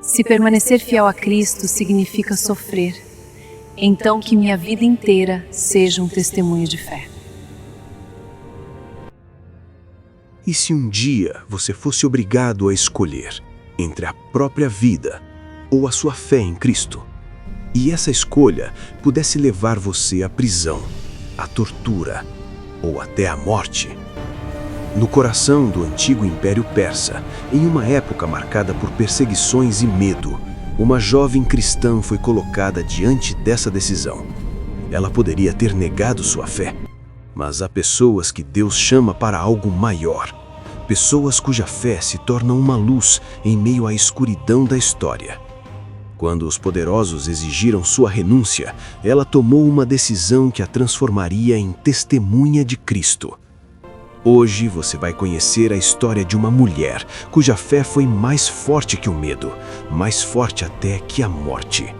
Se permanecer fiel a Cristo significa sofrer, então que minha vida inteira seja um testemunho de fé. E se um dia você fosse obrigado a escolher entre a própria vida ou a sua fé em Cristo, e essa escolha pudesse levar você à prisão, à tortura ou até à morte? No coração do antigo Império Persa, em uma época marcada por perseguições e medo, uma jovem cristã foi colocada diante dessa decisão. Ela poderia ter negado sua fé, mas há pessoas que Deus chama para algo maior. Pessoas cuja fé se torna uma luz em meio à escuridão da história. Quando os poderosos exigiram sua renúncia, ela tomou uma decisão que a transformaria em testemunha de Cristo. Hoje você vai conhecer a história de uma mulher cuja fé foi mais forte que o medo, mais forte até que a morte.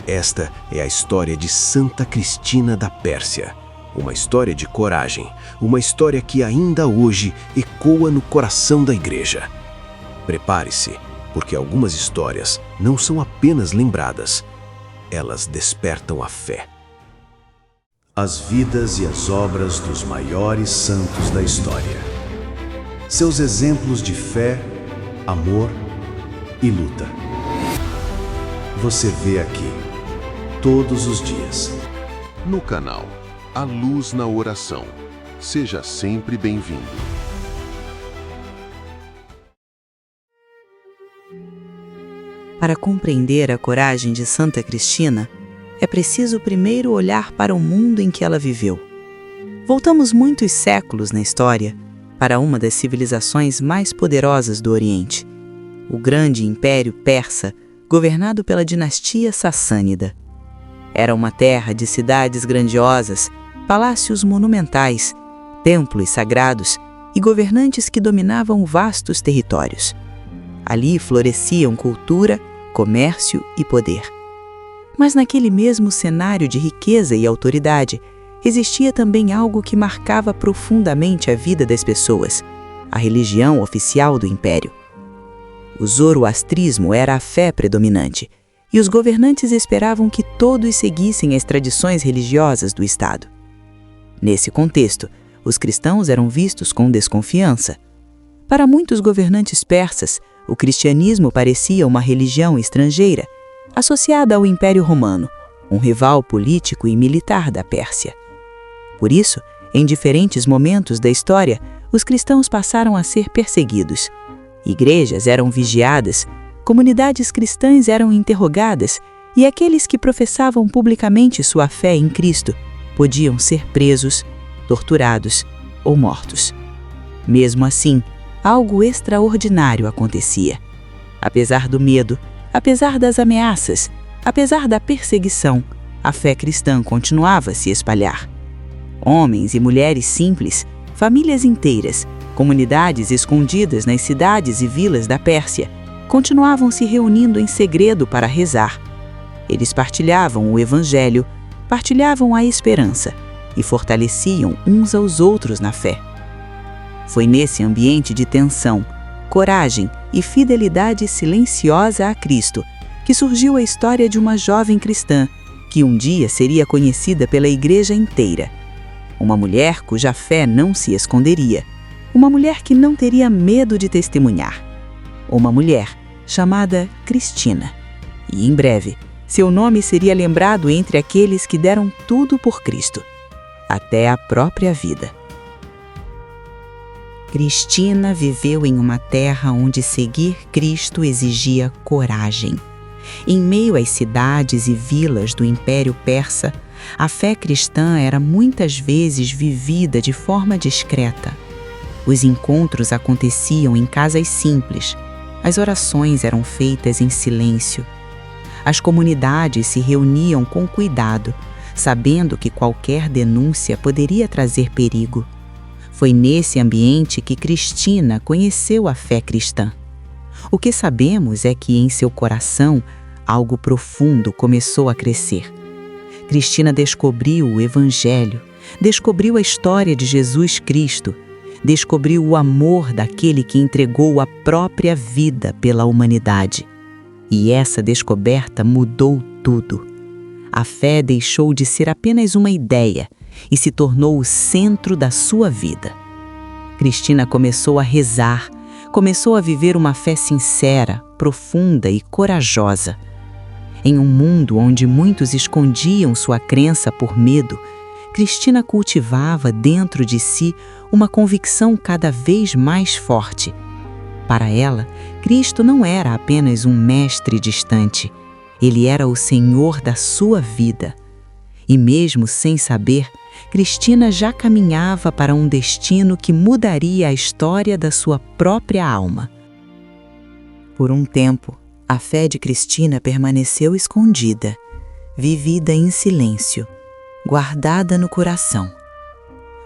Esta é a história de Santa Cristina da Pérsia. Uma história de coragem, uma história que ainda hoje ecoa no coração da igreja. Prepare-se, porque algumas histórias não são apenas lembradas, elas despertam a fé. As vidas e as obras dos maiores santos da história. Seus exemplos de fé, amor e luta. Você vê aqui, todos os dias. No canal A Luz na Oração. Seja sempre bem-vindo. Para compreender a coragem de Santa Cristina, é preciso primeiro olhar para o mundo em que ela viveu. Voltamos muitos séculos na história para uma das civilizações mais poderosas do Oriente, o grande Império Persa, governado pela dinastia Sassânida. Era uma terra de cidades grandiosas, palácios monumentais, templos sagrados e governantes que dominavam vastos territórios. Ali floresciam cultura, comércio e poder. Mas naquele mesmo cenário de riqueza e autoridade, existia também algo que marcava profundamente a vida das pessoas: a religião oficial do império. O zoroastrismo era a fé predominante, e os governantes esperavam que todos seguissem as tradições religiosas do Estado. Nesse contexto, os cristãos eram vistos com desconfiança. Para muitos governantes persas, o cristianismo parecia uma religião estrangeira, associada ao Império Romano, um rival político e militar da Pérsia. Por isso, em diferentes momentos da história, os cristãos passaram a ser perseguidos. Igrejas eram vigiadas, comunidades cristãs eram interrogadas e aqueles que professavam publicamente sua fé em Cristo podiam ser presos, torturados ou mortos. Mesmo assim, algo extraordinário acontecia. Apesar do medo, apesar das ameaças, apesar da perseguição, a fé cristã continuava a se espalhar. Homens e mulheres simples, famílias inteiras, comunidades escondidas nas cidades e vilas da Pérsia, continuavam se reunindo em segredo para rezar. Eles partilhavam o Evangelho, partilhavam a esperança e fortaleciam uns aos outros na fé. Foi nesse ambiente de tensão, coragem e fidelidade silenciosa a Cristo que surgiu a história de uma jovem cristã que um dia seria conhecida pela igreja inteira. Uma mulher cuja fé não se esconderia, uma mulher que não teria medo de testemunhar. Uma mulher chamada Cristina. E em breve, seu nome seria lembrado entre aqueles que deram tudo por Cristo, até a própria vida. Cristina viveu em uma terra onde seguir Cristo exigia coragem. Em meio às cidades e vilas do Império Persa, a fé cristã era muitas vezes vivida de forma discreta. Os encontros aconteciam em casas simples, as orações eram feitas em silêncio. As comunidades se reuniam com cuidado, sabendo que qualquer denúncia poderia trazer perigo. Foi nesse ambiente que Cristina conheceu a fé cristã. O que sabemos é que em seu coração algo profundo começou a crescer. Cristina descobriu o Evangelho, descobriu a história de Jesus Cristo, descobriu o amor daquele que entregou a própria vida pela humanidade. E essa descoberta mudou tudo. A fé deixou de ser apenas uma ideia e se tornou o centro da sua vida. Cristina começou a rezar, começou a viver uma fé sincera, profunda e corajosa. Em um mundo onde muitos escondiam sua crença por medo, Cristina cultivava dentro de si uma convicção cada vez mais forte. Para ela, Cristo não era apenas um mestre distante, ele era o Senhor da sua vida. E mesmo sem saber, Cristina já caminhava para um destino que mudaria a história da sua própria alma. Por um tempo, a fé de Cristina permaneceu escondida, vivida em silêncio, guardada no coração.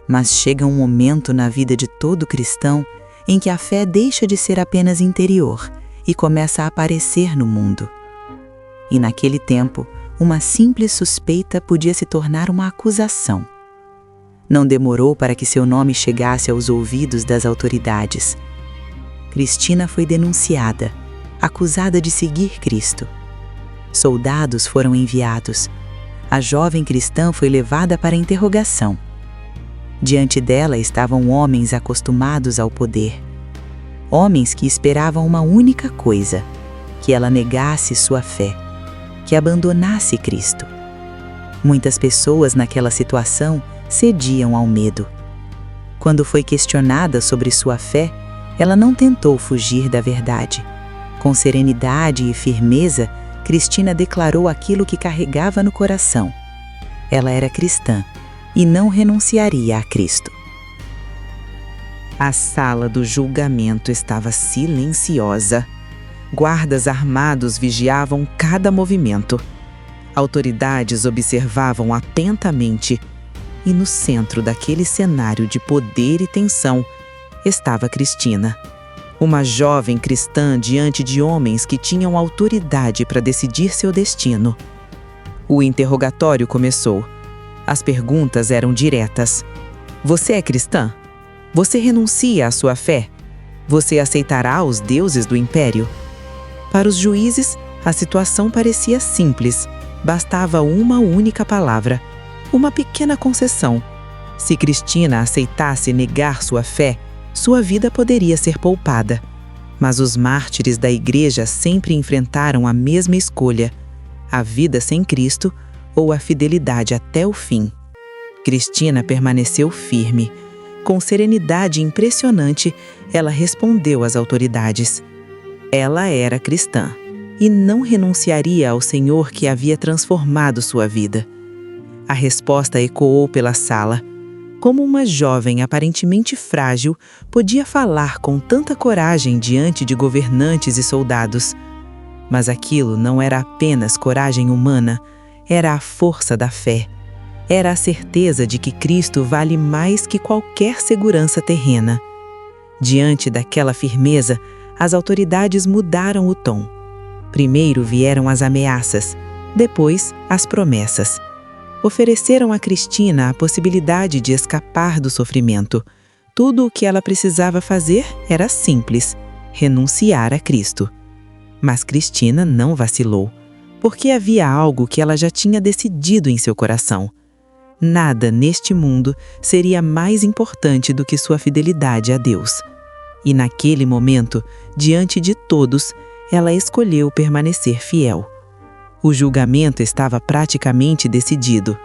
Mas chega um momento na vida de todo cristão em que a fé deixa de ser apenas interior e começa a aparecer no mundo. E naquele tempo, uma simples suspeita podia se tornar uma acusação. Não demorou para que seu nome chegasse aos ouvidos das autoridades. Cristina foi denunciada, acusada de seguir Cristo. Soldados foram enviados. A jovem cristã foi levada para interrogação. Diante dela estavam homens acostumados ao poder. Homens que esperavam uma única coisa: que ela negasse sua fé, que abandonasse Cristo. Muitas pessoas naquela situação cediam ao medo. Quando foi questionada sobre sua fé, ela não tentou fugir da verdade. Com serenidade e firmeza, Cristina declarou aquilo que carregava no coração. Ela era cristã e não renunciaria a Cristo. A sala do julgamento estava silenciosa. Guardas armados vigiavam cada movimento. Autoridades observavam atentamente. E no centro daquele cenário de poder e tensão estava Cristina, uma jovem cristã diante de homens que tinham autoridade para decidir seu destino. O interrogatório começou. As perguntas eram diretas. Você é cristã? Você renuncia à sua fé? Você aceitará os deuses do império? Para os juízes, a situação parecia simples. Bastava uma única palavra, uma pequena concessão. Se Cristina aceitasse negar sua fé, sua vida poderia ser poupada. Mas os mártires da igreja sempre enfrentaram a mesma escolha: a vida sem Cristo ou a fidelidade até o fim. Cristina permaneceu firme. Com serenidade impressionante, ela respondeu às autoridades. Ela era cristã e não renunciaria ao Senhor que havia transformado sua vida. A resposta ecoou pela sala. Como uma jovem aparentemente frágil podia falar com tanta coragem diante de governantes e soldados? Mas aquilo não era apenas coragem humana, era a força da fé. Era a certeza de que Cristo vale mais que qualquer segurança terrena. Diante daquela firmeza, as autoridades mudaram o tom. Primeiro vieram as ameaças, depois as promessas. Ofereceram a Cristina a possibilidade de escapar do sofrimento. Tudo o que ela precisava fazer era simples: renunciar a Cristo. Mas Cristina não vacilou, porque havia algo que ela já tinha decidido em seu coração. Nada neste mundo seria mais importante do que sua fidelidade a Deus. E naquele momento, diante de todos, ela escolheu permanecer fiel. O julgamento estava praticamente decidido,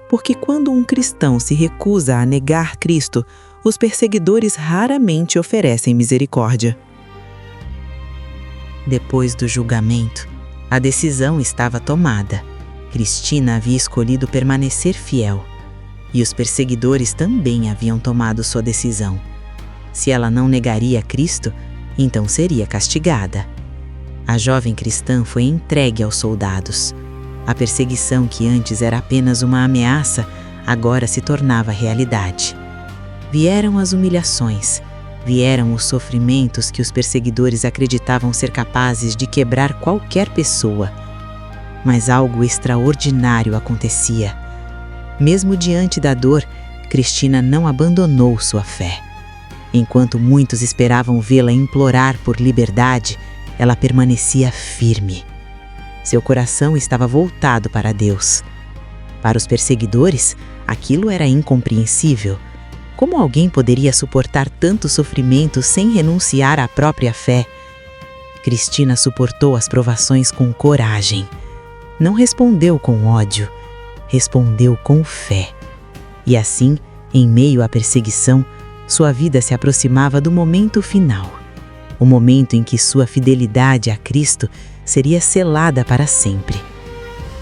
porque quando um cristão se recusa a negar Cristo, os perseguidores raramente oferecem misericórdia. Depois do julgamento, a decisão estava tomada. Cristina havia escolhido permanecer fiel, e os perseguidores também haviam tomado sua decisão. Se ela não negaria Cristo, então seria castigada. A jovem cristã foi entregue aos soldados. A perseguição que antes era apenas uma ameaça, agora se tornava realidade. Vieram as humilhações, vieram os sofrimentos que os perseguidores acreditavam ser capazes de quebrar qualquer pessoa. Mas algo extraordinário acontecia. Mesmo diante da dor, Cristina não abandonou sua fé. Enquanto muitos esperavam vê-la implorar por liberdade, ela permanecia firme. Seu coração estava voltado para Deus. Para os perseguidores, aquilo era incompreensível. Como alguém poderia suportar tanto sofrimento sem renunciar à própria fé? Cristina suportou as provações com coragem. Não respondeu com ódio, respondeu com fé. E assim, em meio à perseguição, sua vida se aproximava do momento final. O momento em que sua fidelidade a Cristo seria selada para sempre.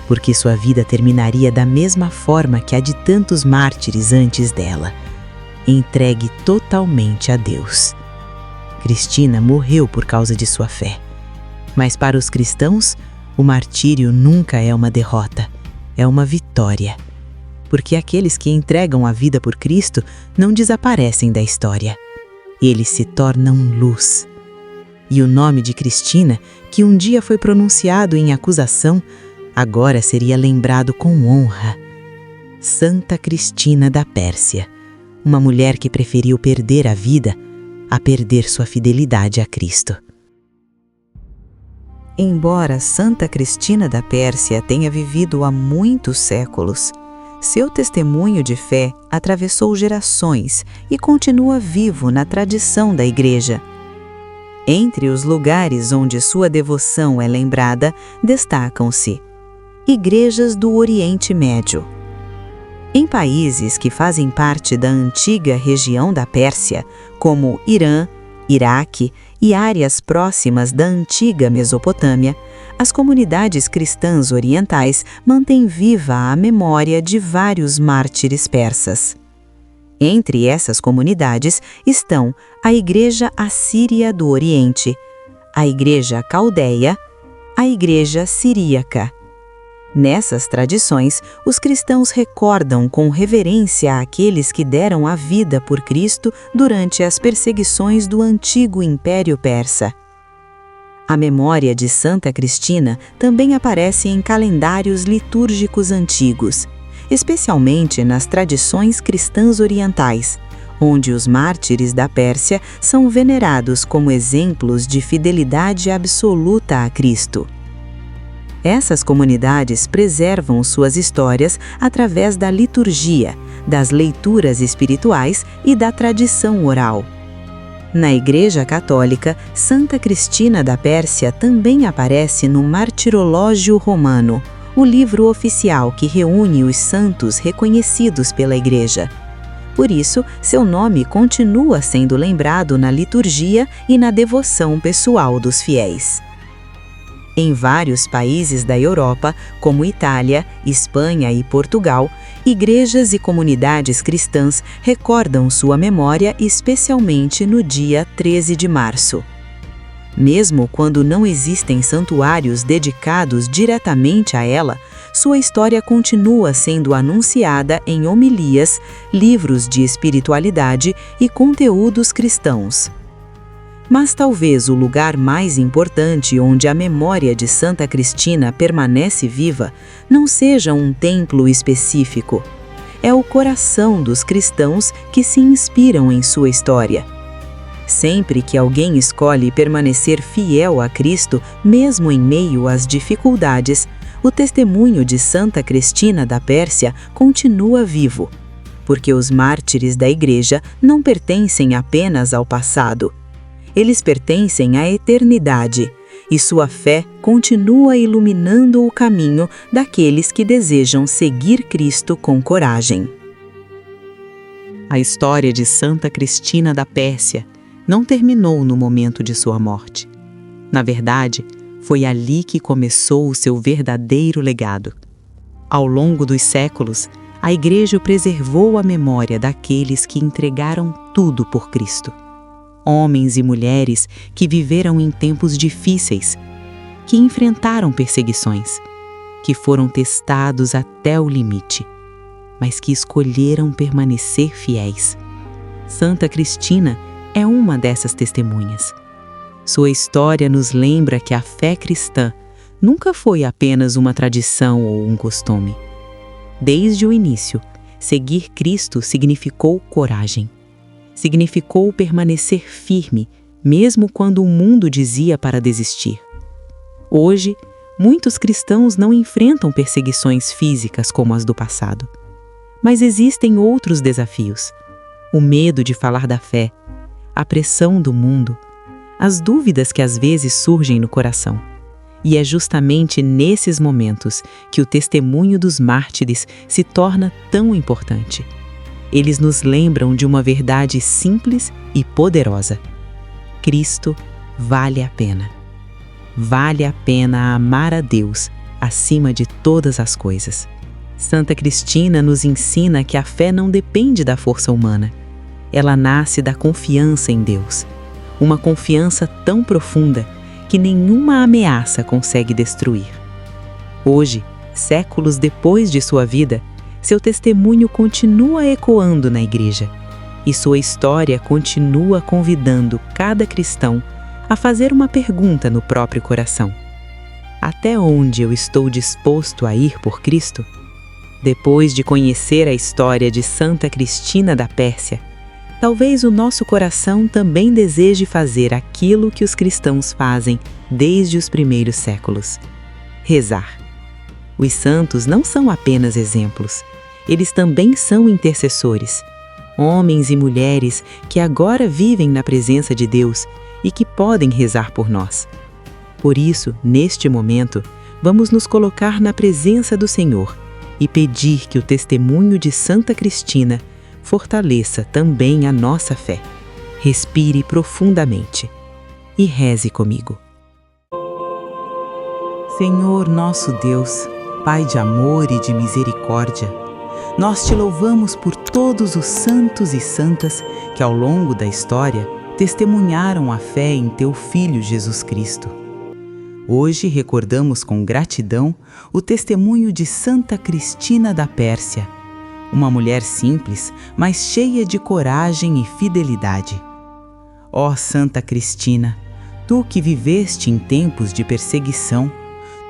Porque sua vida terminaria da mesma forma que a de tantos mártires antes dela, entregue totalmente a Deus. Cristina morreu por causa de sua fé. Mas para os cristãos, o martírio nunca é uma derrota, é uma vitória. Porque aqueles que entregam a vida por Cristo não desaparecem da história. Eles se tornam luz. E o nome de Cristina, que um dia foi pronunciado em acusação, agora seria lembrado com honra. Santa Cristina da Pérsia, uma mulher que preferiu perder a vida a perder sua fidelidade a Cristo. Embora Santa Cristina da Pérsia tenha vivido há muitos séculos, seu testemunho de fé atravessou gerações e continua vivo na tradição da Igreja. Entre os lugares onde sua devoção é lembrada, destacam-se igrejas do Oriente Médio. Em países que fazem parte da antiga região da Pérsia, como Irã, Iraque e áreas próximas da antiga Mesopotâmia, as comunidades cristãs orientais mantêm viva a memória de vários mártires persas. Entre essas comunidades estão a Igreja Assíria do Oriente, a Igreja Caldeia, a Igreja Siríaca. Nessas tradições, os cristãos recordam com reverência aqueles que deram a vida por Cristo durante as perseguições do antigo Império Persa. A memória de Santa Cristina também aparece em calendários litúrgicos antigos, especialmente nas tradições cristãs orientais, onde os mártires da Pérsia são venerados como exemplos de fidelidade absoluta a Cristo. Essas comunidades preservam suas histórias através da liturgia, das leituras espirituais e da tradição oral. Na Igreja Católica, Santa Cristina da Pérsia também aparece no Martirológio Romano, o livro oficial que reúne os santos reconhecidos pela Igreja. Por isso, seu nome continua sendo lembrado na liturgia e na devoção pessoal dos fiéis. Em vários países da Europa, como Itália, Espanha e Portugal, igrejas e comunidades cristãs recordam sua memória especialmente no dia 13 de março. Mesmo quando não existem santuários dedicados diretamente a ela, sua história continua sendo anunciada em homilias, livros de espiritualidade e conteúdos cristãos. Mas talvez o lugar mais importante onde a memória de Santa Cristina permanece viva não seja um templo específico. É o coração dos cristãos que se inspiram em sua história. Sempre que alguém escolhe permanecer fiel a Cristo, mesmo em meio às dificuldades, o testemunho de Santa Cristina da Pérsia continua vivo, porque os mártires da Igreja não pertencem apenas ao passado. Eles pertencem à eternidade, e sua fé continua iluminando o caminho daqueles que desejam seguir Cristo com coragem. A história de Santa Cristina da Pérsia não terminou no momento de sua morte. Na verdade, foi ali que começou o seu verdadeiro legado. Ao longo dos séculos, a Igreja preservou a memória daqueles que entregaram tudo por Cristo. Homens e mulheres que viveram em tempos difíceis, que enfrentaram perseguições, que foram testados até o limite, mas que escolheram permanecer fiéis. Santa Cristina é uma dessas testemunhas. Sua história nos lembra que a fé cristã nunca foi apenas uma tradição ou um costume. Desde o início, seguir Cristo significou coragem. Significou permanecer firme, mesmo quando o mundo dizia para desistir. Hoje, muitos cristãos não enfrentam perseguições físicas como as do passado. Mas existem outros desafios: o medo de falar da fé, a pressão do mundo, as dúvidas que às vezes surgem no coração. E é justamente nesses momentos que o testemunho dos mártires se torna tão importante. Eles nos lembram de uma verdade simples e poderosa: Cristo vale a pena. Vale a pena amar a Deus acima de todas as coisas. Santa Cristina nos ensina que a fé não depende da força humana. Ela nasce da confiança em Deus. Uma confiança tão profunda que nenhuma ameaça consegue destruir. Hoje, séculos depois de sua vida, seu testemunho continua ecoando na Igreja, e sua história continua convidando cada cristão a fazer uma pergunta no próprio coração: até onde eu estou disposto a ir por Cristo? Depois de conhecer a história de Santa Cristina da Pérsia, talvez o nosso coração também deseje fazer aquilo que os cristãos fazem desde os primeiros séculos: rezar. Os santos não são apenas exemplos, eles também são intercessores, homens e mulheres que agora vivem na presença de Deus e que podem rezar por nós. Por isso, neste momento, vamos nos colocar na presença do Senhor e pedir que o testemunho de Santa Cristina fortaleça também a nossa fé. Respire profundamente e reze comigo. Senhor nosso Deus, Pai de amor e de misericórdia, nós te louvamos por todos os santos e santas que ao longo da história testemunharam a fé em teu Filho Jesus Cristo. Hoje recordamos com gratidão o testemunho de Santa Cristina da Pérsia, uma mulher simples, mas cheia de coragem e fidelidade. Ó Santa Cristina, tu que viveste em tempos de perseguição,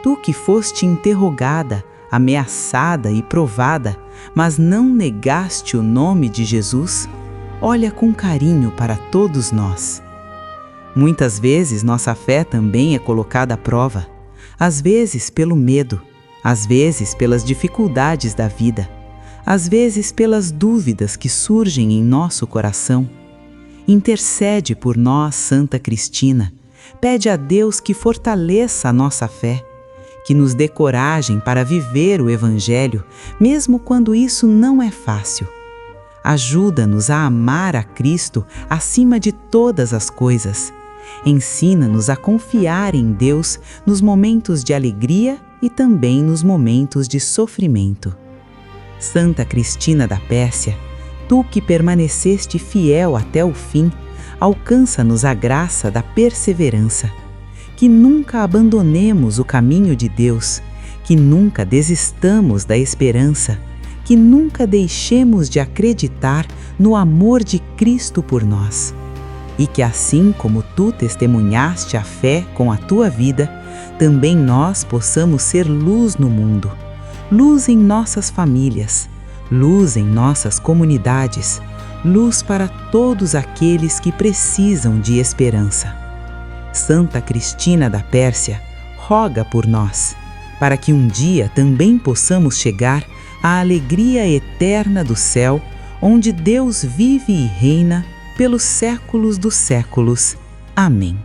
tu que foste interrogada, ameaçada e provada, mas não negaste o nome de Jesus, olha com carinho para todos nós. Muitas vezes nossa fé também é colocada à prova, às vezes pelo medo, às vezes pelas dificuldades da vida, às vezes pelas dúvidas que surgem em nosso coração. Intercede por nós, Santa Cristina, pede a Deus que fortaleça a nossa fé, que nos dê coragem para viver o Evangelho, mesmo quando isso não é fácil. Ajuda-nos a amar a Cristo acima de todas as coisas. Ensina-nos a confiar em Deus nos momentos de alegria e também nos momentos de sofrimento. Santa Cristina da Pérsia, tu que permaneceste fiel até o fim, alcança-nos a graça da perseverança. Que nunca abandonemos o caminho de Deus, que nunca desistamos da esperança, que nunca deixemos de acreditar no amor de Cristo por nós. E que assim como tu testemunhaste a fé com a tua vida, também nós possamos ser luz no mundo, luz em nossas famílias, luz em nossas comunidades, luz para todos aqueles que precisam de esperança. Santa Cristina da Pérsia, roga por nós, para que um dia também possamos chegar à alegria eterna do céu, onde Deus vive e reina pelos séculos dos séculos. Amém.